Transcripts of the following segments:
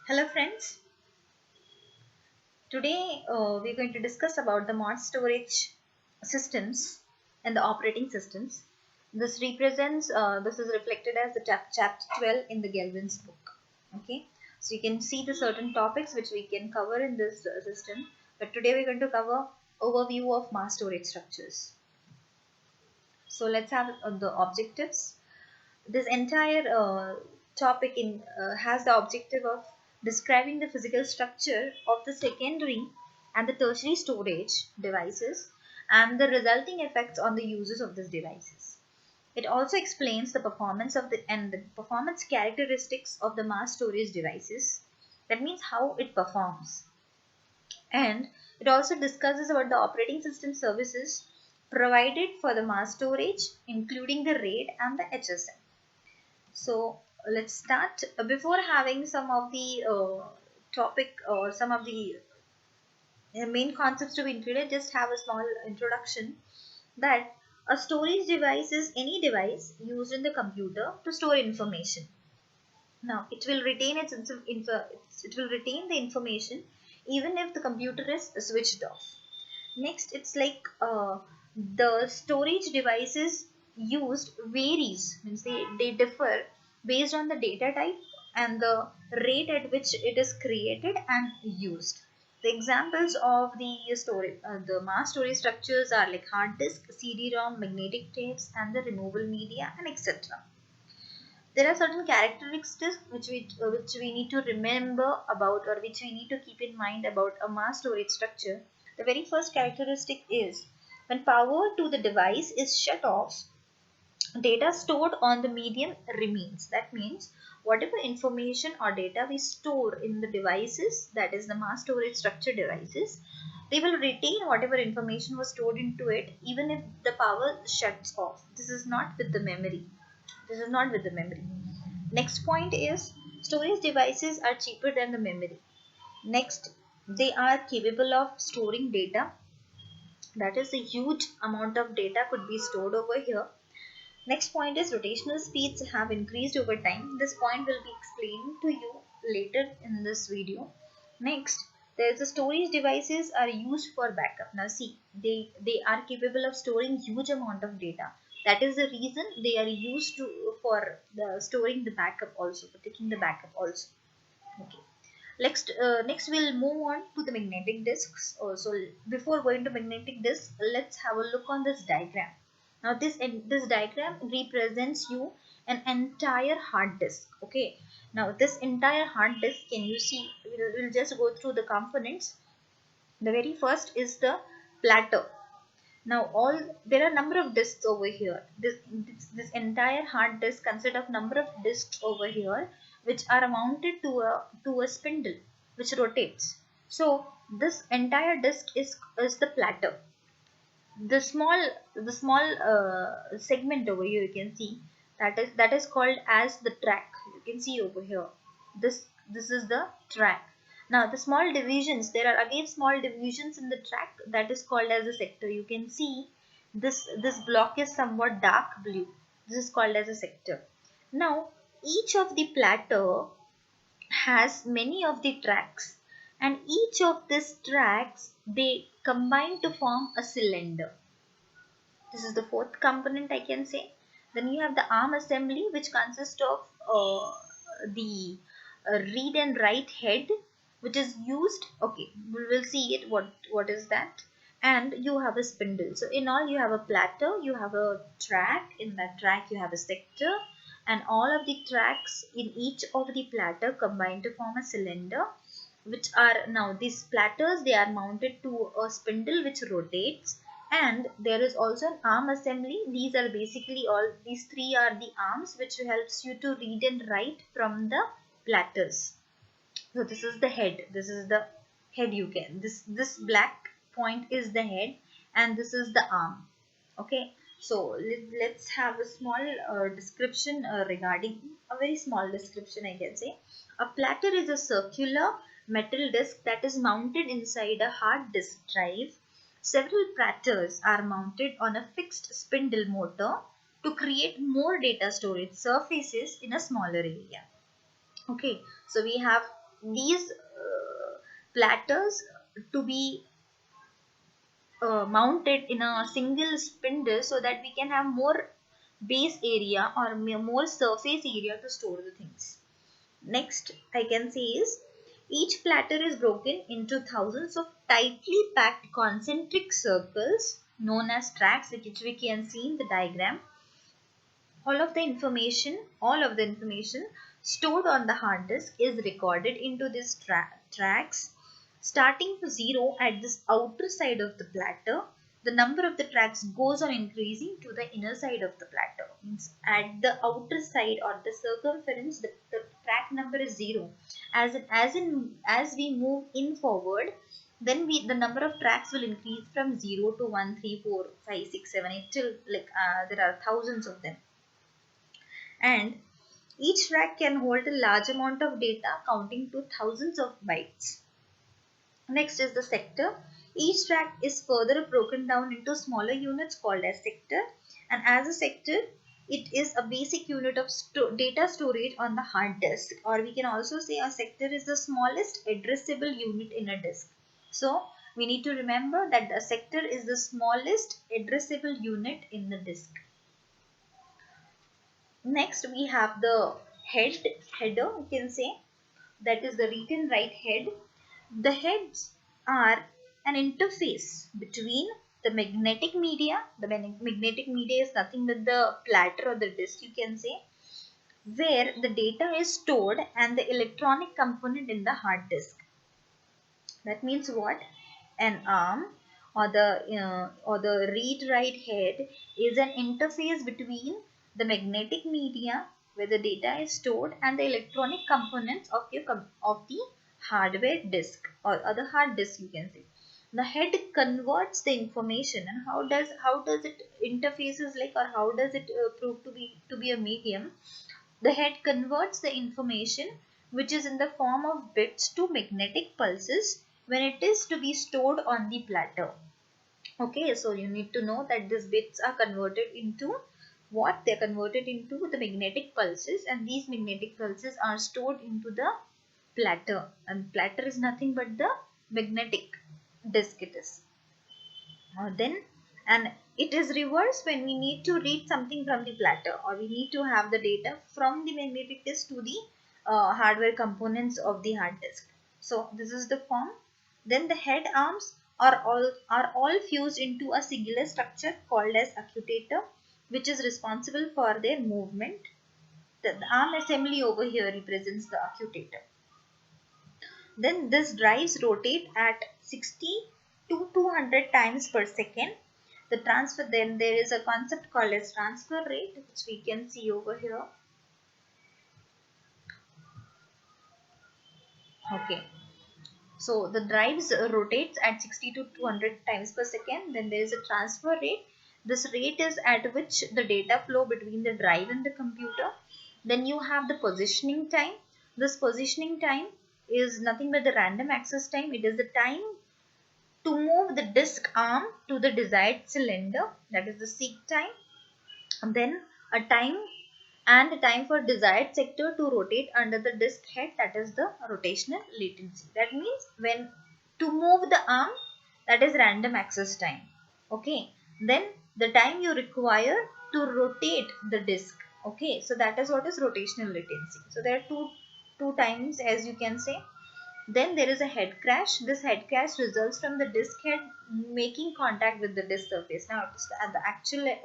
Hello friends, today we're going to discuss about the mass storage systems and the operating systems. This is reflected as the chapter 12 in the Galvin's book. Okay, so you can see the certain topics which we can cover in this system, but today we're going to cover overview of mass storage structures. So let's have the objectives. This entire topic has the objective of describing the physical structure of the secondary and the tertiary storage devices and the resulting effects on the users of these devices. It also explains the performance of the performance characteristics of the mass storage devices. That means how it performs. And it also discusses about the operating system services provided for the mass storage, including the RAID and the HSM. So let's start. Before having some of the topic or some of the main concepts to be included, just have a small introduction that a storage device is any device used in the computer to store information. Now it will retain it will retain the information even if the computer is switched off. Next, it's like the storage devices used varies, means they differ based on the data type and the rate at which it is created and used. The examples of the mass storage structures are like hard disk, CD-ROM, magnetic tapes, and the removable media, and etc. There are certain characteristics which we need to remember about, or which we need to keep in mind about a mass storage structure. The very first characteristic is when power to the device is shut off, data stored on the medium remains. That means whatever information or data we store in the devices, that is the mass storage structure devices, they will retain whatever information was stored into it even if the power shuts off. This is not with the memory. This is not with the memory. Next point is storage devices are cheaper than the memory. Next, they are capable of storing data. That is a huge amount of data could be stored over here. Next point is rotational speeds have increased over time. This point will be explained to you later in this video. Next, there is the storage devices are used for backup. Now see, they are capable of storing huge amount of data. That is the reason they are used for the storing the backup also, for taking the backup also. Okay. Next we'll move on to the magnetic disks. So before going to magnetic disks, let's have a look on this diagram. Now this diagram represents you an entire hard disk. Okay. Now this entire hard disk, can you see? We'll just go through the components. The very first is the platter. Now there are number of disks over here. This entire hard disk consists of number of disks over here, which are mounted to a spindle which rotates. So this entire disk is the platter. The small segment over here, you can see that is called as the track. You can see over here, this is the track. Now the small divisions, there are again small divisions in the track, that is called as a sector. You can see this block is somewhat dark blue. This is called as a sector. Now each of the platter has many of the tracks, and each of these tracks they combine to form a cylinder. This is the fourth component, I can say. Then you have the arm assembly, which consists of the read and write head, which is used. Okay, we will see it. What is that? And you have a spindle. So in all, you have a platter, you have a track. In that track, you have a sector, and all of the tracks in each of the platter combine to form a cylinder. Which are now these platters, they are mounted to a spindle which rotates, and there is also an arm assembly. These are basically all, these three are the arms which helps you to read and write from the platters. So this is the head. This is the head. You can, this black point is the head, and this is the arm. Okay, so let's have a small description regarding, a very small description, I can say. A platter is a circular metal disc that is mounted inside a hard disk drive. Several platters are mounted on a fixed spindle motor to create more data storage surfaces in a smaller area. Okay, so we have these platters to be mounted in a single spindle so that we can have more base area or more surface area to store the things. Next I can say is each platter is broken into thousands of tightly packed concentric circles known as tracks, which we can see in the diagram. All of the information stored on the hard disk is recorded into these tracks. Starting from 0 at this outer side of the platter, the number of the tracks goes on increasing to the inner side of the platter. Means at the outer side or the circumference, the track number is 0. As we move in forward, then the number of tracks will increase from 0 to 1, 3, 4, 5, 6, 7, 8 till there are thousands of them. And each track can hold a large amount of data counting to thousands of bytes. Next is the sector. Each track is further broken down into smaller units called as sector, and as a sector it is a basic unit of data storage on the hard disk, or we can also say a sector is the smallest addressable unit in a disk. So we need to remember that a sector is the smallest addressable unit in the disk. Next we have the header, you can say, that is the read and write head. The heads are an interface between the magnetic media. The magnetic media is nothing but the platter or the disk, you can say, where the data is stored, and the electronic component in the hard disk. That means what? An arm or the read write head is an interface between the magnetic media where the data is stored and the electronic components of the hardware disk or other hard disk, you can say. The head converts the information, and how does it interfaces like, or how does it prove to be a medium? The head converts the information which is in the form of bits to magnetic pulses when it is to be stored on the platter. Okay, so you need to know that these bits are converted into what? They are converted into the magnetic pulses, and these magnetic pulses are stored into the platter, and platter is nothing but the magnetic disk it is. Then and it is reversed when we need to read something from the platter, or we need to have the data from the magnetic disk to the hardware components of the hard disk. So this is the form. Then the head arms are all fused into a singular structure called as actuator, which is responsible for their movement. The arm assembly over here represents the actuator. Then this drives rotate at 60 to 200 times per second. The transfer, then there is a concept called as transfer rate, which we can see over here. Okay. So the drives rotates at 60 to 200 times per second. Then there is a transfer rate. This rate is at which the data flow between the drive and the computer. Then you have the positioning time. This positioning time is nothing but the random access time. It is the time to move the disk arm to the desired cylinder, that is the seek time. And then a time and a time for desired sector to rotate under the disk head, that is the rotational latency. That means when to move the arm, that is random access time. Okay, then the time you require to rotate the disk. Okay, so that is what is rotational latency. So there are two times, as you can say. Then there is a head crash. This head crash results from the disk head making contact with the disk surface. Now, the actual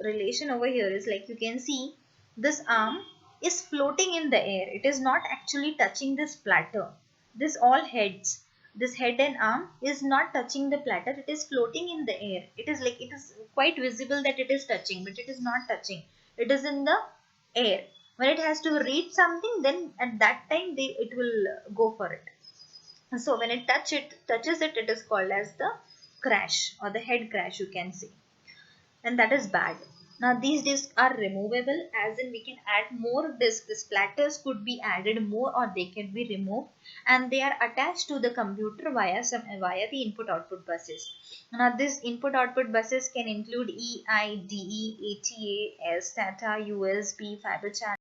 relation over here is like, you can see this arm is floating in the air. It is not actually touching this platter. This all heads, this head and arm is not touching the platter. It is floating in the air. It is like, it is quite visible that it is touching, but it is not touching. It is in the air. When it has to read something, then at that time it will go for it. So when it touches it, it is called as the crash or the head crash, you can say, and that is bad. Now these disks are removable, as in we can add more disks. The platters could be added more, or they can be removed, and they are attached to the computer via the input output buses. Now this input output buses can include EIDE, ATA, SATA, USB, fiber channel.